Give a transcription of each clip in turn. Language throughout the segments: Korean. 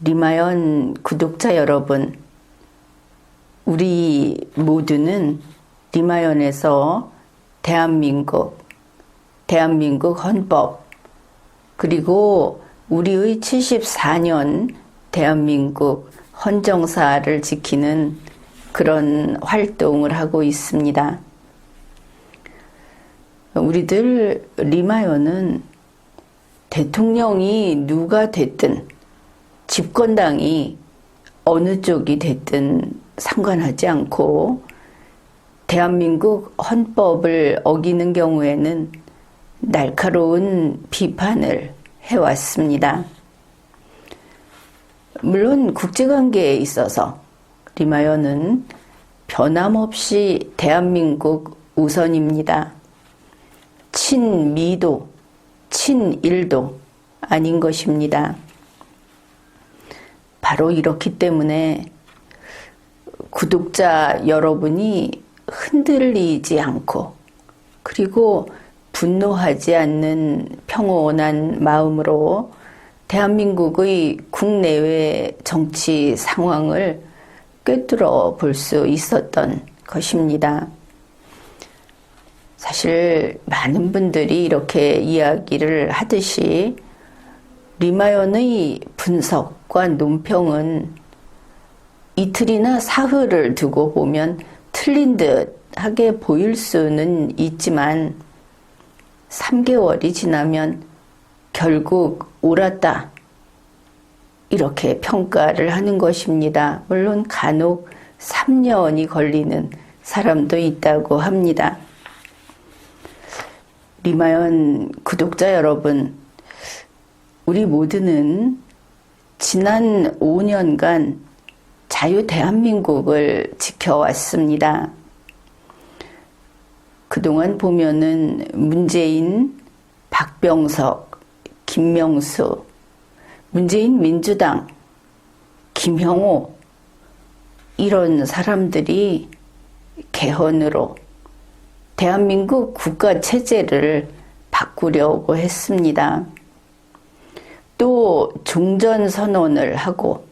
리마연 구독자 여러분, 우리 모두는 리마연에서 대한민국 헌법, 그리고 우리의 74년 대한민국 헌정사를 지키는 그런 활동을 하고 있습니다. 우리들 리마연은 대통령이 누가 됐든 집권당이 어느 쪽이 됐든 상관하지 않고 대한민국 헌법을 어기는 경우에는 날카로운 비판을 해왔습니다. 물론 국제관계에 있어서 리마연은 변함없이 대한민국 우선입니다. 친미도, 친일도 아닌 것입니다. 바로 이렇기 때문에 구독자 여러분이 흔들리지 않고 그리고 분노하지 않는 평온한 마음으로 대한민국의 국내외 정치 상황을 꿰뚫어 볼 수 있었던 것입니다. 사실 많은 분들이 이렇게 이야기를 하듯이 리마연의 분석과 논평은 이틀이나 사흘을 두고 보면 틀린 듯하게 보일 수는 있지만 3개월이 지나면 결국 옳았다 이렇게 평가를 하는 것입니다. 물론 간혹 3년이 걸리는 사람도 있다고 합니다. 리마연 구독자 여러분, 우리 모두는 지난 5년간 자유 대한민국을 지켜왔습니다. 그동안 보면은 문재인, 박병석, 김명수, 문재인 민주당, 김형호 이런 사람들이 개헌으로 대한민국 국가체제를 바꾸려고 했습니다. 또 종전선언을 하고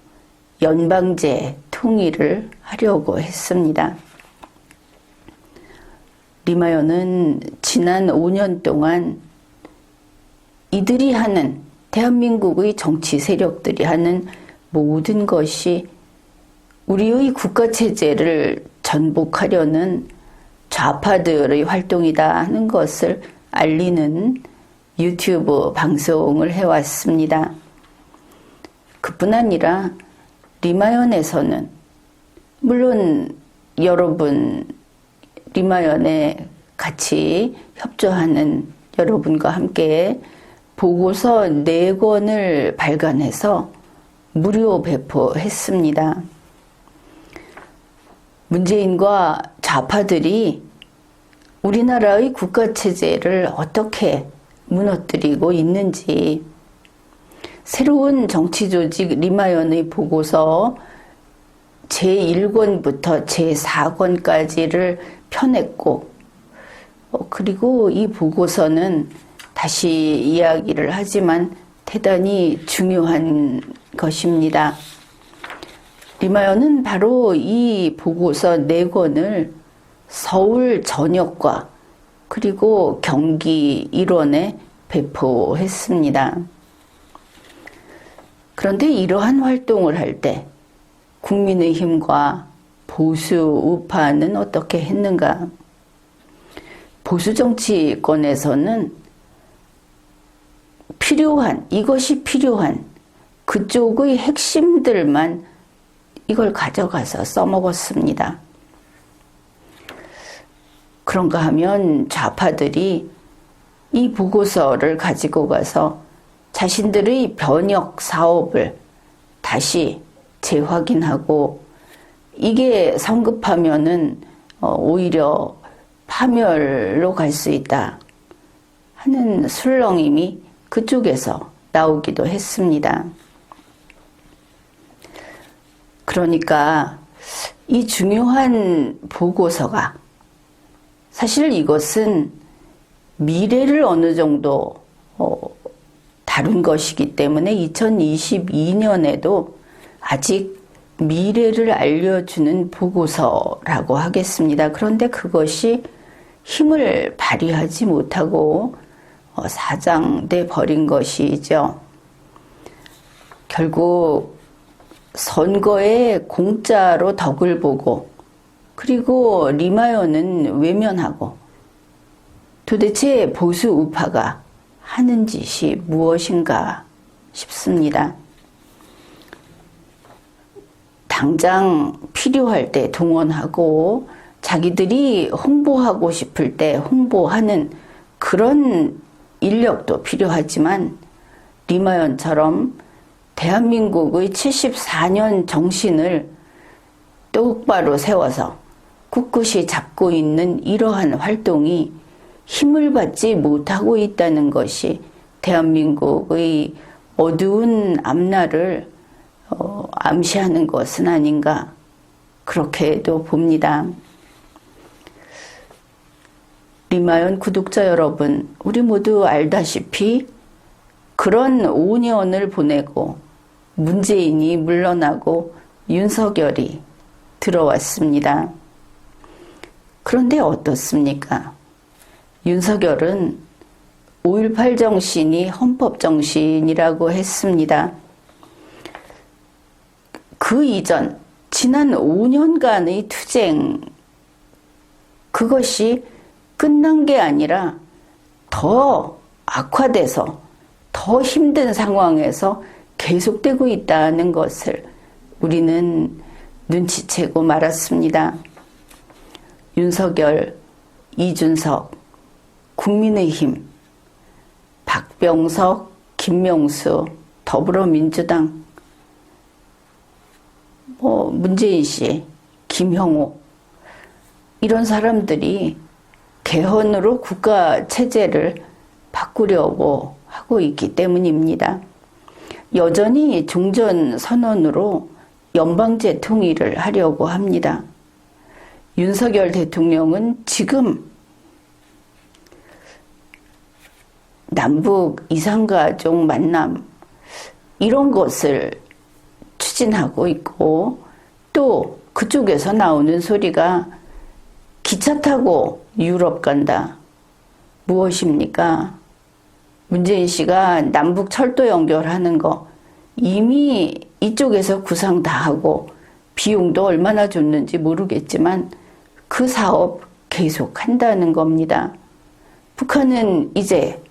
연방제 통일을 하려고 했습니다. 리마연은 지난 5년 동안 이들이 하는, 대한민국의 정치 세력들이 하는 모든 것이 우리의 국가체제를 전복하려는 좌파들의 활동이다 하는 것을 알리는 유튜브 방송을 해왔습니다. 그뿐 아니라 리마연에서는 물론 여러분 리마연에 같이 협조하는 여러분과 함께 보고서 4권을 발간해서 무료 배포했습니다. 문재인과 좌파들이 우리나라의 국가체제를 어떻게 무너뜨리고 있는지 새로운 정치조직 리마연의 보고서 제1권부터 제4권까지를 펴냈고 그리고 이 보고서는 다시 이야기를 하지만 대단히 중요한 것입니다. 리마연은 바로 이 보고서 4권을 서울 전역과 그리고 경기 일원에 배포했습니다. 그런데 이러한 활동을 할 때 국민의힘과 보수 우파는 어떻게 했는가? 보수 정치권에서는 이것이 필요한 그쪽의 핵심들만 이걸 가져가서 써먹었습니다. 그런가 하면 좌파들이 이 보고서를 가지고 가서 자신들의 변혁 사업을 다시 재확인하고 이게 성급하면은 오히려 파멸로 갈 수 있다 하는 술렁임이 그쪽에서 나오기도 했습니다. 그러니까 이 중요한 보고서가 사실 이것은 미래를 어느 정도 다룬 것이기 때문에 2022년에도 아직 미래를 알려주는 보고서라고 하겠습니다. 그런데 그것이 힘을 발휘하지 못하고 사장돼 버린 것이죠. 결국 선거에 공짜로 덕을 보고 그리고 리마연은 외면하고 도대체 보수 우파가 하는 짓이 무엇인가 싶습니다. 당장 필요할 때 동원하고 자기들이 홍보하고 싶을 때 홍보하는 그런 인력도 필요하지만 리마연처럼 대한민국의 74년 정신을 똑바로 세워서 꿋꿋이 잡고 있는 이러한 활동이 힘을 받지 못하고 있다는 것이 대한민국의 어두운 앞날을 암시하는 것은 아닌가 그렇게도 봅니다. 리마연 구독자 여러분, 우리 모두 알다시피 그런 5년을 보내고 문재인이 물러나고 윤석열이 들어왔습니다. 그런데 어떻습니까? 윤석열은 5.18 정신이 헌법 정신이라고 했습니다. 그 이전 지난 5년간의 투쟁 그것이 끝난 게 아니라 더 악화돼서 더 힘든 상황에서 계속되고 있다는 것을 우리는 눈치채고 말았습니다. 윤석열, 이준석, 국민의힘, 박병석, 김명수, 더불어민주당, 문재인 씨, 김형호 이런 사람들이 개헌으로 국가 체제를 바꾸려고 하고 있기 때문입니다. 여전히 종전선언으로 연방제 통일을 하려고 합니다. 윤석열 대통령은 지금 남북 이산가족 만남 이런 것을 추진하고 있고 또 그쪽에서 나오는 소리가 기차 타고 유럽 간다. 무엇입니까? 문재인 씨가 남북 철도 연결하는 거 이미 이쪽에서 구상 다 하고 비용도 얼마나 줬는지 모르겠지만 그 사업 계속 한다는 겁니다. 북한은 이제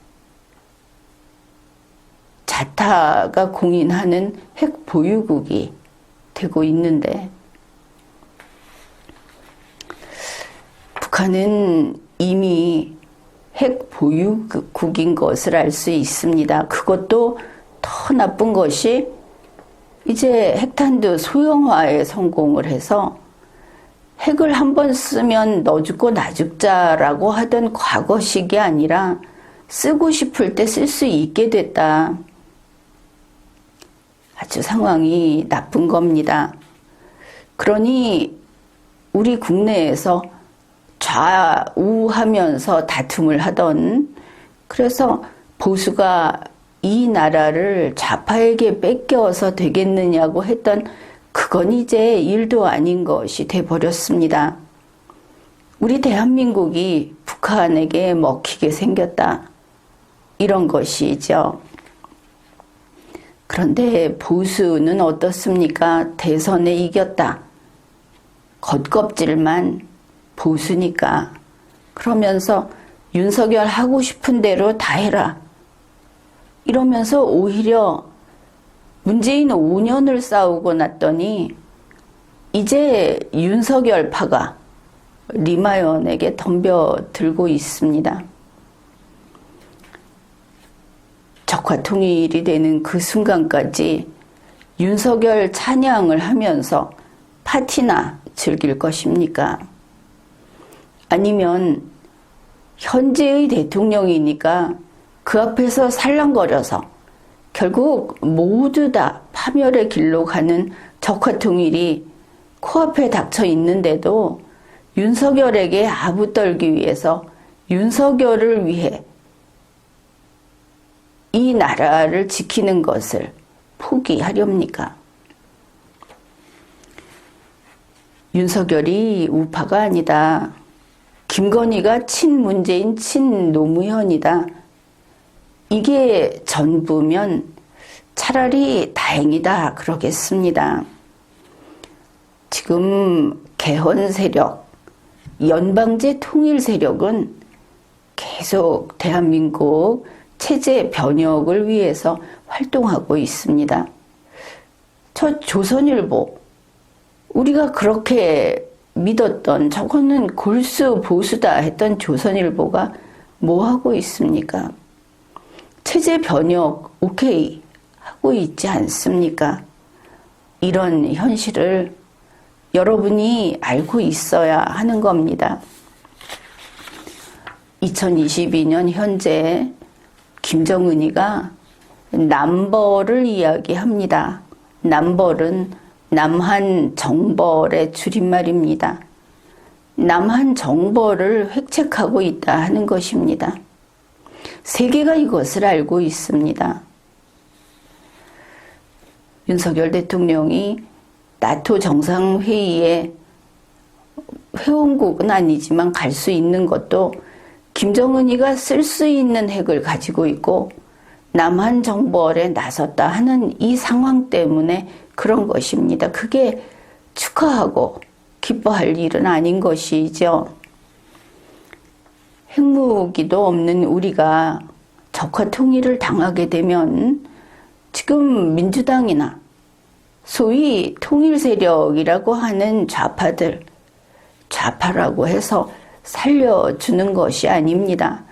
자타가 공인하는 핵 보유국이 되고 있는데 북한은 이미 핵 보유국인 것을 알 수 있습니다. 그것도 더 나쁜 것이 이제 핵탄두 소형화에 성공을 해서 핵을 한번 쓰면 너 죽고 나 죽자라고 하던 과거식이 아니라 쓰고 싶을 때 쓸 수 있게 됐다. 아주 상황이 나쁜 겁니다. 그러니 우리 국내에서 좌우하면서 다툼을 하던 그래서 보수가 이 나라를 좌파에게 뺏겨서 되겠느냐고 했던 그건 이제 일도 아닌 것이 돼버렸습니다. 우리 대한민국이 북한에게 먹히게 생겼다. 이런 것이죠. 그런데 보수는 어떻습니까? 대선에 이겼다. 겉껍질만 보수니까. 그러면서 윤석열 하고 싶은 대로 다 해라. 이러면서 오히려 문재인 5년을 싸우고 났더니 이제 윤석열파가 리마연에게 덤벼들고 있습니다. 적화통일이 되는 그 순간까지 윤석열 찬양을 하면서 파티나 즐길 것입니까? 아니면 현재의 대통령이니까 그 앞에서 살랑거려서 결국 모두 다 파멸의 길로 가는 적화통일이 코앞에 닥쳐 있는데도 윤석열에게 아부 떨기 위해서 윤석열을 위해 이 나라를 지키는 것을 포기하렵니까? 윤석열이 우파가 아니다. 김건희가 친문재인 친노무현이다. 이게 전부면 차라리 다행이다 그러겠습니다. 지금 개헌 세력, 연방제 통일 세력은 계속 대한민국 체제 변혁을 위해서 활동하고 있습니다. 저 조선일보, 우리가 그렇게 믿었던, 저거는 골수 보수다 했던 조선일보가 뭐 하고 있습니까? 체제 변혁 오케이 하고 있지 않습니까? 이런 현실을 여러분이 알고 있어야 하는 겁니다. 2022년 현재 김정은이가 남벌을 이야기합니다. 남벌은 남한 정벌의 줄임말입니다. 남한 정벌을 획책하고 있다 하는 것입니다. 세계가 이것을 알고 있습니다. 윤석열 대통령이 나토 정상회의에 회원국은 아니지만 갈 수 있는 것도 김정은이가 쓸 수 있는 핵을 가지고 있고 남한 정벌에 나섰다 하는 이 상황 때문에 그런 것입니다. 그게 축하하고 기뻐할 일은 아닌 것이죠. 핵무기도 없는 우리가 적화 통일을 당하게 되면 지금 민주당이나 소위 통일 세력이라고 하는 좌파들, 좌파라고 해서 살려주는 것이 아닙니다.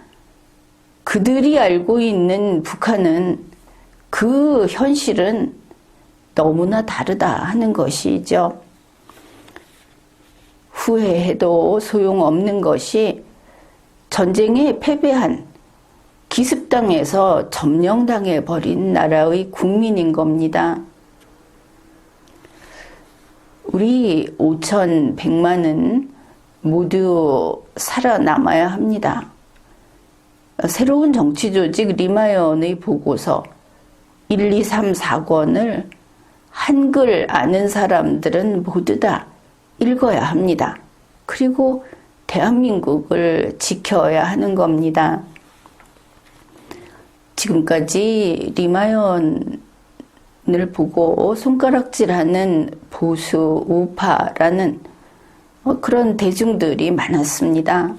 그들이 알고 있는 북한은 그 현실은 너무나 다르다 하는 것이죠. 후회해도 소용없는 것이 전쟁에 패배한 기습당해서 점령당해 버린 나라의 국민인 겁니다. 우리 5,100만은 모두 살아남아야 합니다. 새로운 정치조직 리마연의 보고서 1, 2, 3, 4권을 한글 아는 사람들은 모두 다 읽어야 합니다. 그리고 대한민국을 지켜야 하는 겁니다. 지금까지 리마연을 보고 손가락질하는 보수 우파라는 그런 대중들이 많았습니다.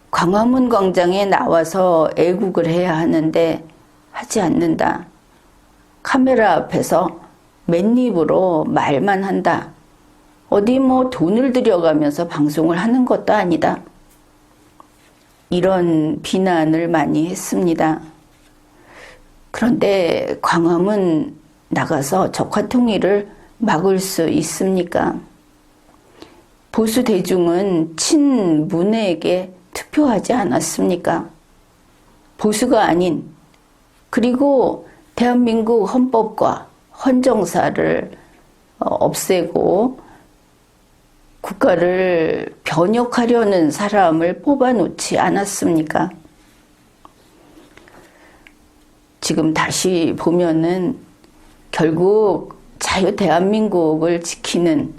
광화문 광장에 나와서 애국을 해야 하는데 하지 않는다. 카메라 앞에서 맨입으로 말만 한다. 어디 뭐 돈을 들여가면서 방송을 하는 것도 아니다. 이런 비난을 많이 했습니다. 그런데 광화문 나가서 적화통일을 막을 수 있습니까? 보수 대중은 친문에게 투표하지 않았습니까? 보수가 아닌, 그리고 대한민국 헌법과 헌정사를 없애고 국가를 변혁하려는 사람을 뽑아놓지 않았습니까? 지금 다시 보면은 결국 자유 대한민국을 지키는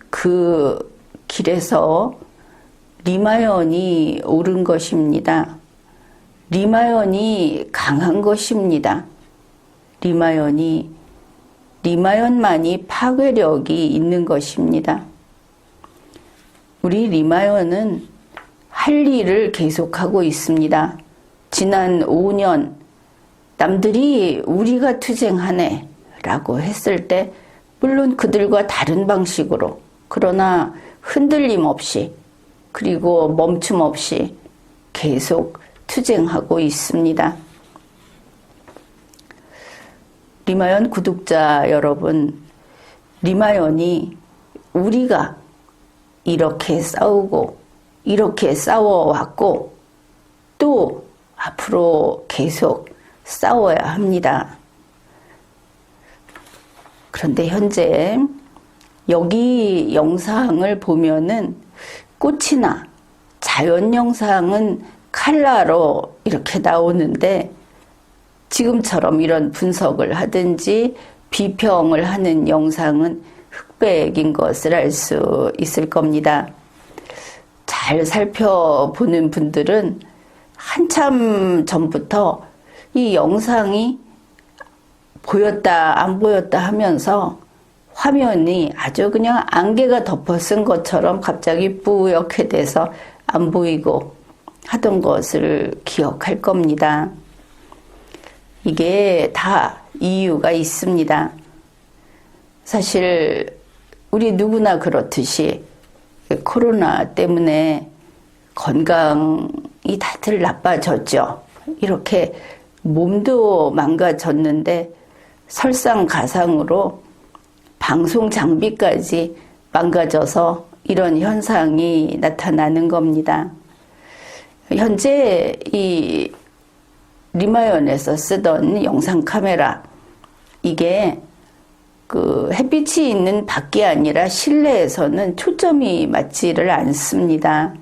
그 길에서 리마연이 옳은 것입니다. 리마연이 강한 것입니다. 리마연만이 파괴력이 있는 것입니다. 우리 리마연은 할 일을 계속하고 있습니다. 지난 5년 남들이 우리가 투쟁하네 라고 했을 때 물론 그들과 다른 방식으로, 그러나 흔들림 없이 그리고 멈춤 없이 계속 투쟁하고 있습니다. 리마연 구독자 여러분, 리마연이 우리가 이렇게 싸우고 이렇게 싸워왔고 또 앞으로 계속 싸워야 합니다. 그런데 현재 여기 영상을 보면은 꽃이나 자연 영상은 칼라로 이렇게 나오는데 지금처럼 이런 분석을 하든지 비평을 하는 영상은 흑백인 것을 알 수 있을 겁니다. 잘 살펴보는 분들은 한참 전부터 이 영상이 보였다 안 보였다 하면서 화면이 아주 그냥 안개가 덮어쓴 것처럼 갑자기 뿌옇게 돼서 안 보이고 하던 것을 기억할 겁니다. 이게 다 이유가 있습니다. 사실 우리 누구나 그렇듯이 코로나 때문에 건강이 다들 나빠졌죠. 이렇게 몸도 망가졌는데 설상가상으로 방송 장비까지 망가져서 이런 현상이 나타나는 겁니다. 현재 이 리마연에서 쓰던 영상 카메라, 이게 그 햇빛이 있는 밖이 아니라 실내에서는 초점이 맞지를 않습니다.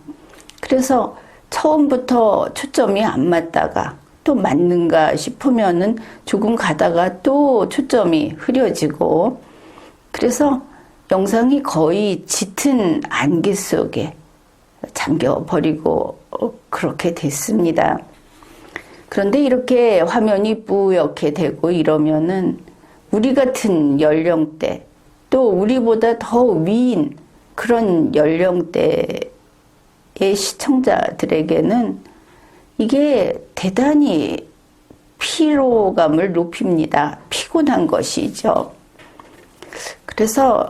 그래서 처음부터 초점이 안 맞다가 또 맞는가 싶으면은 조금 가다가 또 초점이 흐려지고, 그래서 영상이 거의 짙은 안개 속에 잠겨버리고 그렇게 됐습니다. 그런데 이렇게 화면이 뿌옇게 되고 이러면은 우리 같은 연령대, 또 우리보다 더 위인 그런 연령대의 시청자들에게는 이게 대단히 피로감을 높입니다. 피곤한 것이죠. 그래서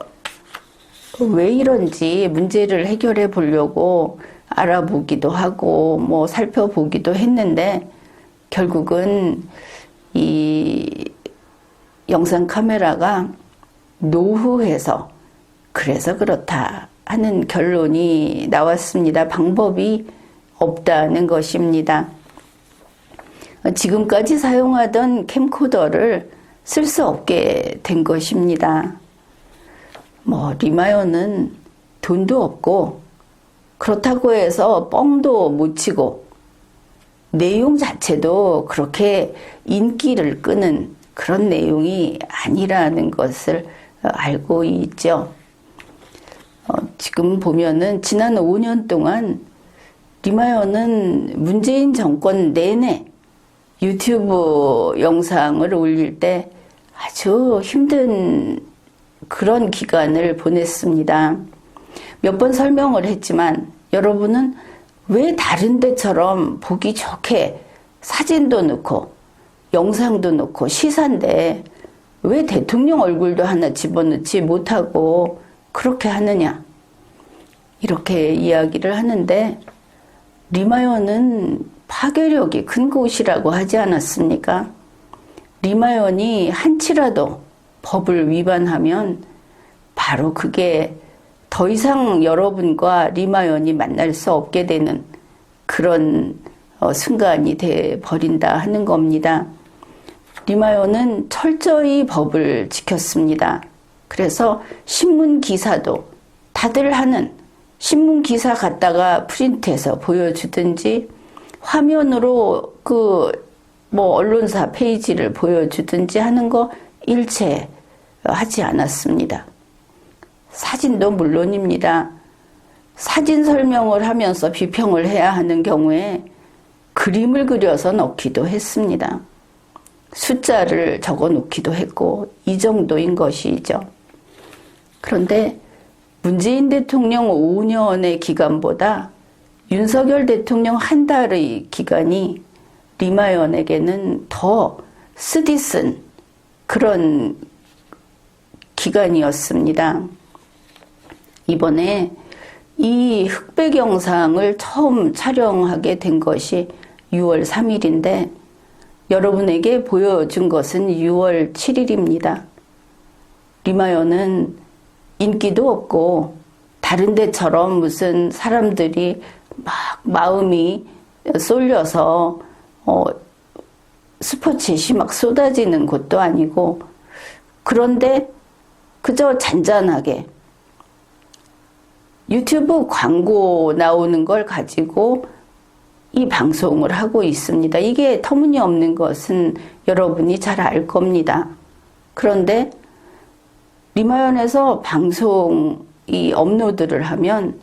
왜 이런지 문제를 해결해 보려고 알아보기도 하고 뭐 살펴보기도 했는데, 결국은 이 영상 카메라가 노후해서 그래서 그렇다 하는 결론이 나왔습니다. 방법이 없다는 것입니다. 지금까지 사용하던 캠코더를 쓸 수 없게 된 것입니다. 뭐 리마연은 돈도 없고 그렇다고 해서 뻥도 못 치고 내용 자체도 그렇게 인기를 끄는 그런 내용이 아니라는 것을 알고 있죠. 지금 보면은 지난 5년 동안 리마연은 문재인 정권 내내 유튜브 영상을 올릴 때 아주 힘든 그런 기간을 보냈습니다. 몇 번 설명을 했지만 여러분은 왜 다른 데처럼 보기 좋게 사진도 넣고 영상도 넣고 시사인데 왜 대통령 얼굴도 하나 집어넣지 못하고 그렇게 하느냐, 이렇게 이야기를 하는데, 리마연은 파괴력이 큰 곳이라고 하지 않았습니까? 리마연이 한치라도 법을 위반하면 바로 그게 더 이상 여러분과 리마연이 만날 수 없게 되는 그런 순간이 돼 버린다 하는 겁니다. 리마연은 철저히 법을 지켰습니다. 그래서 신문 기사도 다들 하는 신문 기사 갖다가 프린트해서 보여주든지 화면으로 언론사 페이지를 보여주든지 하는 거 일체 하지 않았습니다. 사진도 물론입니다. 사진 설명을 하면서 비평을 해야 하는 경우에 그림을 그려서 넣기도 했습니다. 숫자를 적어 놓기도 했고 이 정도인 것이죠. 그런데 문재인 대통령 5년의 기간보다 윤석열 대통령 한 달의 기간이 리마연에게는 더 쓰디쓴 그런 기간이었습니다. 이번에 이 흑백 영상을 처음 촬영하게 된 것이 6월 3일인데 여러분에게 보여준 것은 6월 7일입니다. 리마연은 인기도 없고 다른 데처럼 무슨 사람들이 막 마음이 쏠려서 스포츠잇이 막 쏟아지는 곳도 아니고, 그런데 그저 잔잔하게 유튜브 광고 나오는 걸 가지고 이 방송을 하고 있습니다. 이게 터무니없는 것은 여러분이 잘 알 겁니다. 그런데 리마연에서 방송이 업로드를 하면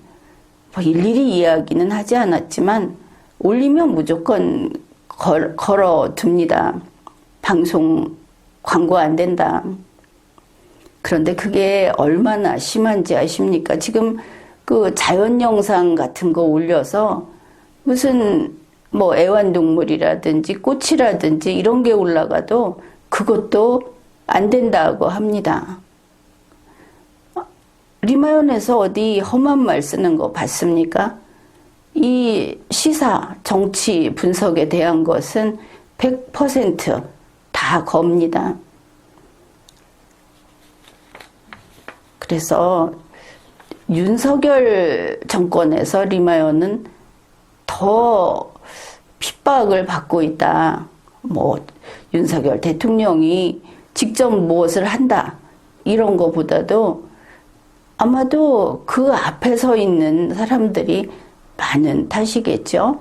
뭐 일일이 이야기는 하지 않았지만 올리면 무조건 걸어둡니다. 방송 광고 안 된다. 그런데 그게 얼마나 심한지 아십니까? 지금 그 자연 영상 같은 거 올려서 무슨 뭐 애완동물이라든지 꽃이라든지 이런 게 올라가도 그것도 안 된다고 합니다. 리마연에서 어디 험한 말 쓰는 거 봤습니까? 이 시사, 정치 분석에 대한 것은 100% 다 겁니다. 그래서 윤석열 정권에서 리마연은 더 핍박을 받고 있다. 뭐 윤석열 대통령이 직접 무엇을 한다. 이런 것보다도 아마도 그 앞에 서 있는 사람들이 많은 탓이겠죠.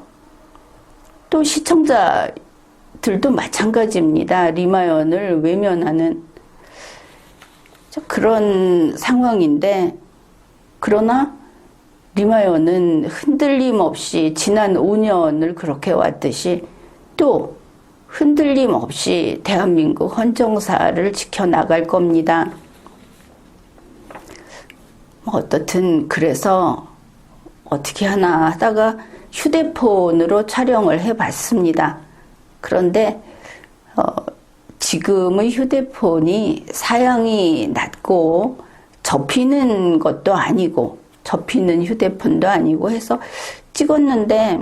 또 시청자들도 마찬가지입니다. 리마연을 외면하는 그런 상황인데, 그러나 리마연은 흔들림 없이 지난 5년을 그렇게 왔듯이 또 흔들림 없이 대한민국 헌정사를 지켜나갈 겁니다. 어떻든 그래서 어떻게 하나 하다가 휴대폰으로 촬영을 해봤습니다. 그런데 지금의 휴대폰이 사양이 낮고 접히는 것도 아니고 접히는 휴대폰도 아니고 해서 찍었는데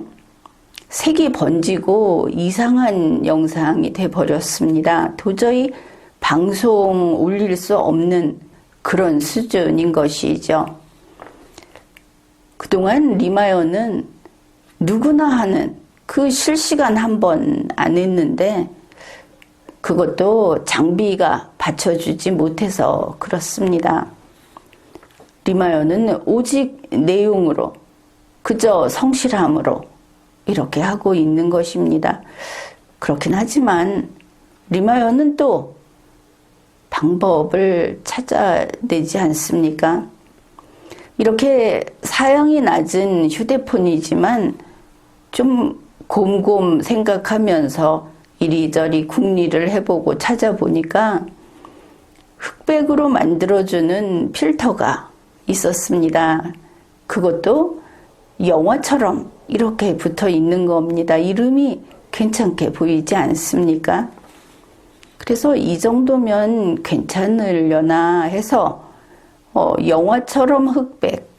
색이 번지고 이상한 영상이 돼버렸습니다. 도저히 방송 올릴 수 없는 그런 수준인 것이죠. 그동안 리마연은 누구나 하는 그 실시간 한 번 안 했는데 그것도 장비가 받쳐주지 못해서 그렇습니다. 리마연은 오직 내용으로 그저 성실함으로 이렇게 하고 있는 것입니다. 그렇긴 하지만 리마연은 또 방법을 찾아내지 않습니까? 이렇게 사양이 낮은 휴대폰이지만 좀 곰곰 생각하면서 이리저리 궁리를 해보고 찾아보니까 흑백으로 만들어주는 필터가 있었습니다. 그것도 영화처럼 이렇게 붙어 있는 겁니다. 이름이 괜찮게 보이지 않습니까? 그래서 이 정도면 괜찮으려나 해서 영화처럼 흑백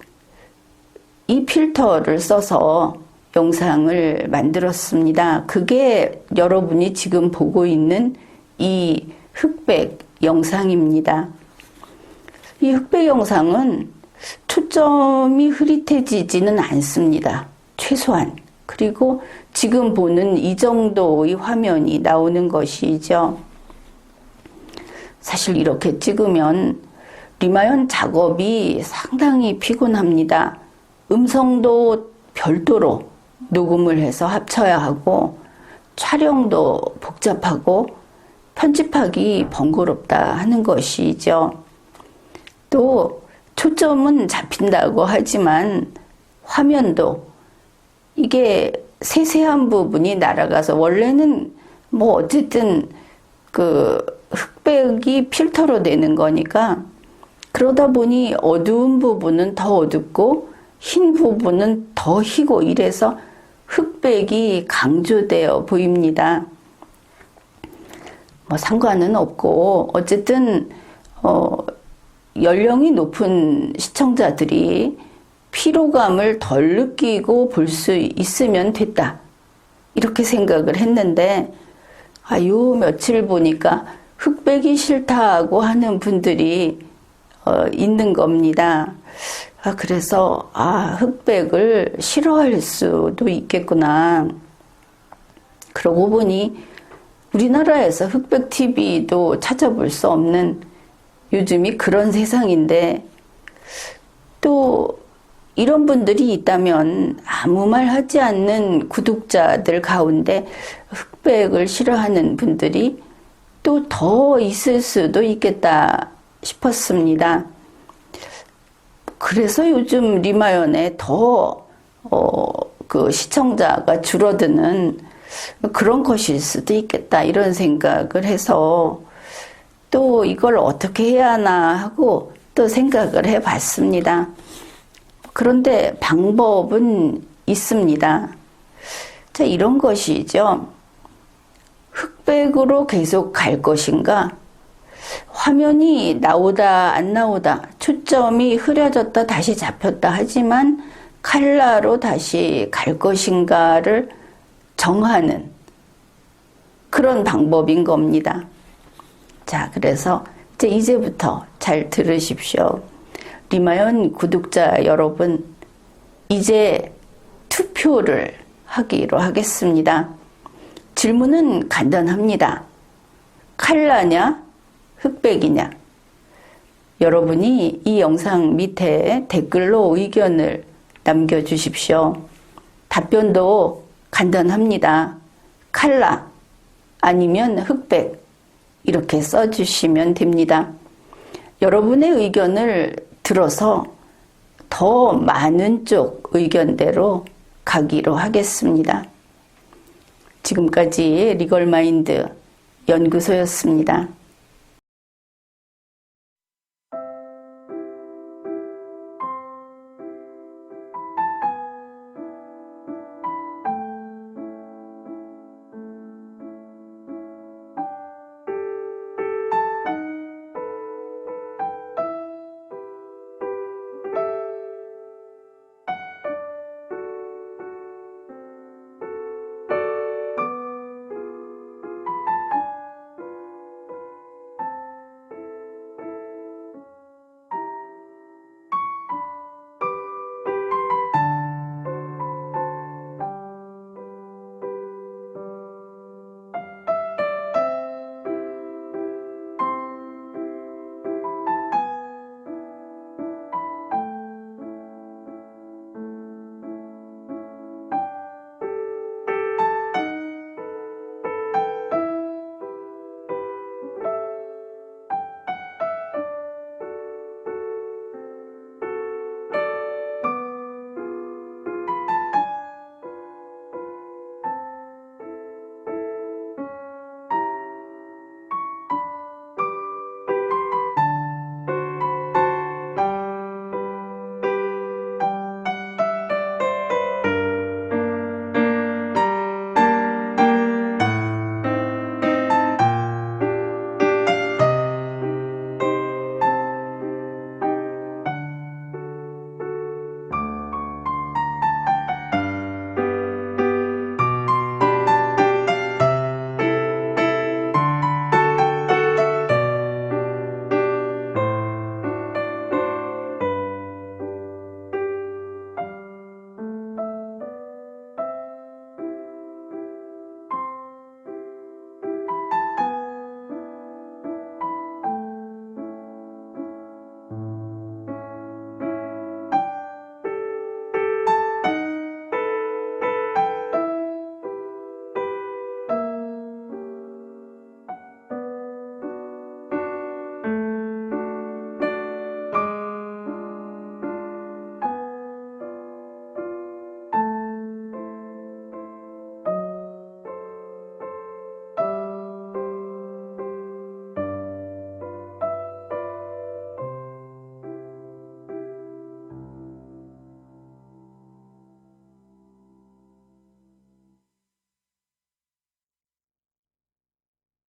이 필터를 써서 영상을 만들었습니다. 그게 여러분이 지금 보고 있는 이 흑백 영상입니다. 이 흑백 영상은 초점이 흐릿해지지는 않습니다. 최소한. 그리고 지금 보는 이 정도의 화면이 나오는 것이죠. 사실 이렇게 찍으면 리마연 작업이 상당히 피곤합니다. 음성도 별도로 녹음을 해서 합쳐야 하고 촬영도 복잡하고 편집하기 번거롭다 하는 것이죠. 또 초점은 잡힌다고 하지만 화면도 이게 세세한 부분이 날아가서 원래는 뭐 어쨌든 그 흑백이 필터로 되는 거니까 그러다 보니 어두운 부분은 더 어둡고 흰 부분은 더 희고 이래서 흑백이 강조되어 보입니다. 뭐 상관은 없고 어쨌든 연령이 높은 시청자들이 피로감을 덜 느끼고 볼 수 있으면 됐다. 이렇게 생각을 했는데 요 며칠 보니까 흑백이 싫다고 하는 분들이 있는 겁니다. 그래서 흑백을 싫어할 수도 있겠구나. 그러고 보니 우리나라에서 흑백 TV도 찾아볼 수 없는 요즘이 그런 세상인데 또 이런 분들이 있다면 아무 말 하지 않는 구독자들 가운데 흑백을 싫어하는 분들이 또 더 있을 수도 있겠다 싶었습니다. 그래서 요즘 리마연에 더 그 시청자가 줄어드는 그런 것일 수도 있겠다 이런 생각을 해서 또 이걸 어떻게 해야 하나 하고 또 생각을 해봤습니다. 그런데 방법은 있습니다. 자, 이런 것이죠. 흑백으로 계속 갈 것인가? 화면이 나오다 안 나오다, 초점이 흐려졌다 다시 잡혔다 하지만 칼라로 다시 갈 것인가를 정하는 그런 방법인 겁니다. 자, 그래서 이제부터 잘 들으십시오. 리마연 구독자 여러분, 이제 투표를 하기로 하겠습니다. 질문은 간단합니다. 칼라냐, 흑백이냐? 여러분이 이 영상 밑에 댓글로 의견을 남겨주십시오. 답변도 간단합니다. 칼라 아니면 흑백 이렇게 써주시면 됩니다. 여러분의 의견을 들어서 더 많은 쪽 의견대로 가기로 하겠습니다. 지금까지 리걸마인드 연구소였습니다.